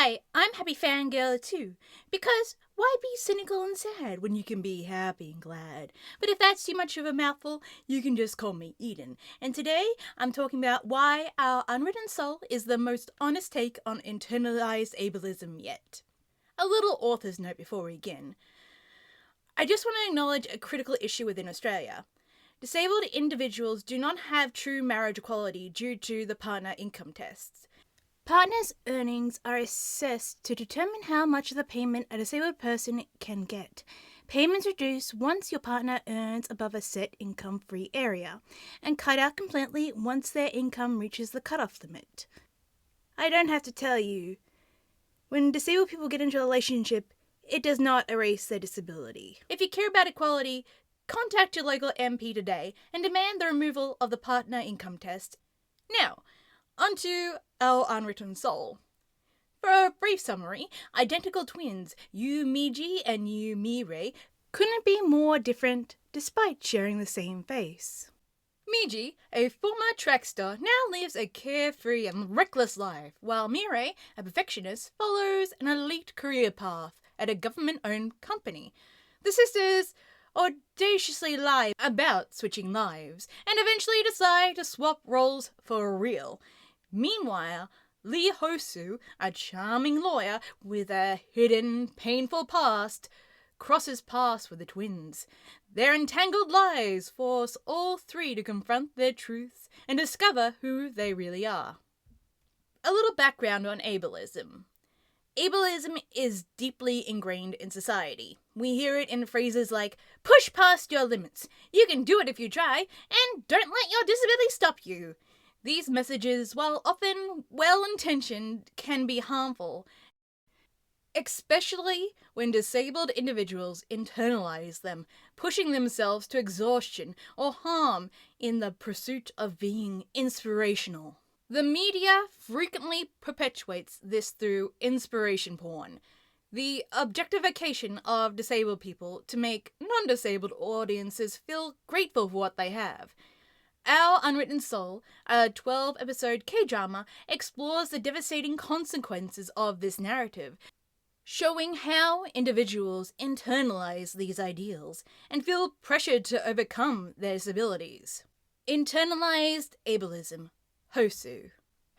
Hi, I'm Happy Fangirl too, because why be cynical and sad when you can be happy and glad? But if that's too much of a mouthful, you can just call me Eden. And today, I'm talking about why our Unwritten Soul is the most honest take on internalized ableism yet. A little author's note before we begin. I just want to acknowledge a critical issue within Australia. Disabled individuals do not have true marriage equality due to the partner income tests. Partners' earnings are assessed to determine how much of the payment a disabled person can get. Payments reduce once your partner earns above a set income-free area, and cut out completely once their income reaches the cutoff limit. I don't have to tell you, when disabled people get into a relationship, it does not erase their disability. If you care about equality, contact your local MP today and demand the removal of the partner income test. Now, onto our Unwritten Soul. For a brief summary, identical twins, Yu Miji and Yu Mirei, couldn't be more different despite sharing the same face. Miji, a former track star, now lives a carefree and reckless life, while Mirei, a perfectionist, follows an elite career path at a government-owned company. The sisters audaciously lie about switching lives, and eventually decide to swap roles for real. Meanwhile, Lee Hosu, a charming lawyer with a hidden, painful past, crosses paths with the twins. Their entangled lives force all three to confront their truths and discover who they really are. A little background on ableism. Ableism is deeply ingrained in society. We hear it in phrases like, push past your limits, you can do it if you try, and don't let your disability stop you. These messages, while often well-intentioned, can be harmful, especially when disabled individuals internalize them, pushing themselves to exhaustion or harm in the pursuit of being inspirational. The media frequently perpetuates this through inspiration porn, the objectification of disabled people to make non-disabled audiences feel grateful for what they have. Our Unwritten Soul, a 12-episode K-drama, explores the devastating consequences of this narrative, showing how individuals internalize these ideals and feel pressured to overcome their disabilities. Internalized ableism. Hosu.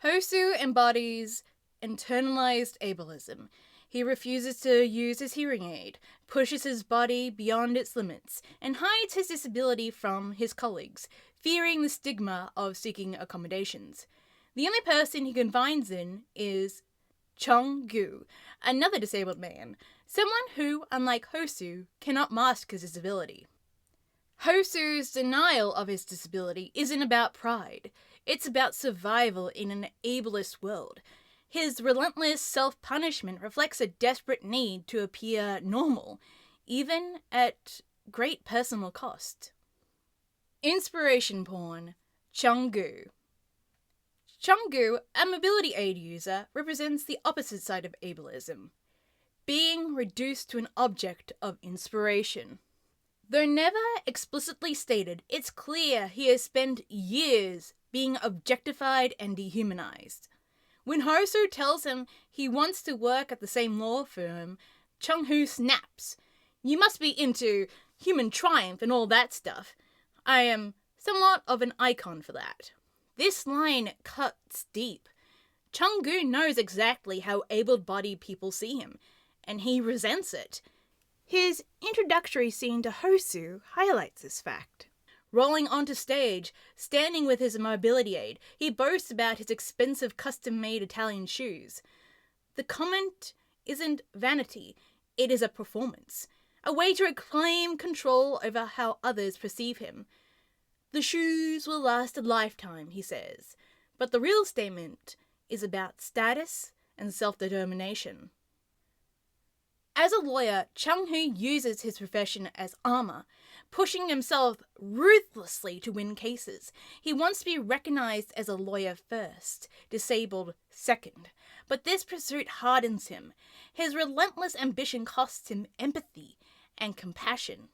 Hosu embodies internalized ableism. He refuses to use his hearing aid, pushes his body beyond its limits, and hides his disability from his colleagues, fearing the stigma of seeking accommodations. The only person he confides in is Chung-gu, another disabled man, someone who, unlike Hosu, cannot mask his disability. Hosu's denial of his disability isn't about pride. It's about survival in an ableist world. His relentless self-punishment reflects a desperate need to appear normal, even at great personal cost. Inspiration porn. Chung-gu. Chung-gu, a mobility aid user, represents the opposite side of ableism, being reduced to an object of inspiration. Though never explicitly stated, it's clear he has spent years being objectified and dehumanized. When Hosu tells him he wants to work at the same law firm, Chung-hu snaps. You must be into human triumph and all that stuff. I am somewhat of an icon for that. This line cuts deep. Chung-gu knows exactly how able-bodied people see him, and he resents it. His introductory scene to Hosu highlights this fact. Rolling onto stage, standing with his mobility aid, he boasts about his expensive custom-made Italian shoes. The comment isn't vanity, it is a performance, a way to reclaim control over how others perceive him. The shoes will last a lifetime, he says, but the real statement is about status and self-determination. As a lawyer, Chung-hu uses his profession as armor, pushing himself ruthlessly to win cases. He wants to be recognized as a lawyer first, disabled second. But this pursuit hardens him. His relentless ambition costs him empathy and compassion.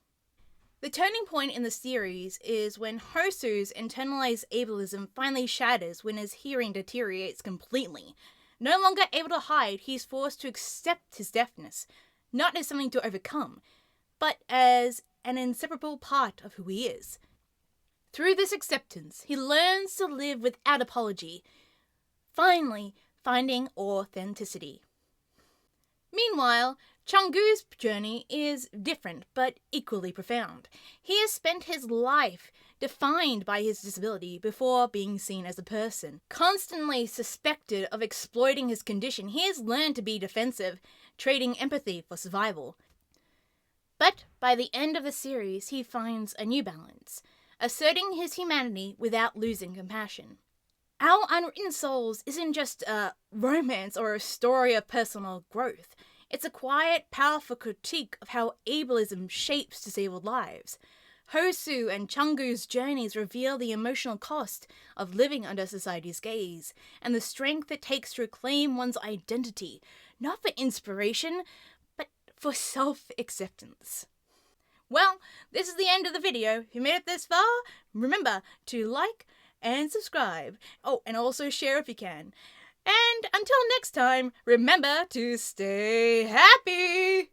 The turning point in the series is when Hosu's internalized ableism finally shatters when his hearing deteriorates completely. No longer able to hide, he is forced to accept his deafness, not as something to overcome, but as an inseparable part of who he is. Through this acceptance, he learns to live without apology, finally finding authenticity. Meanwhile, Changgu's journey is different but equally profound. He has spent his life defined by his disability before being seen as a person. Constantly suspected of exploiting his condition, he has learned to be defensive, trading empathy for survival. But by the end of the series, he finds a new balance, asserting his humanity without losing compassion. Our Unwritten Souls isn't just a romance or a story of personal growth. It's a quiet, powerful critique of how ableism shapes disabled lives. Hosu and Changgu's journeys reveal the emotional cost of living under society's gaze, and the strength it takes to reclaim one's identity, not for inspiration, but for self-acceptance. Well, this is the end of the video. If you made it this far, remember to like and subscribe. Oh, and also share if you can. And until next time, remember to stay happy!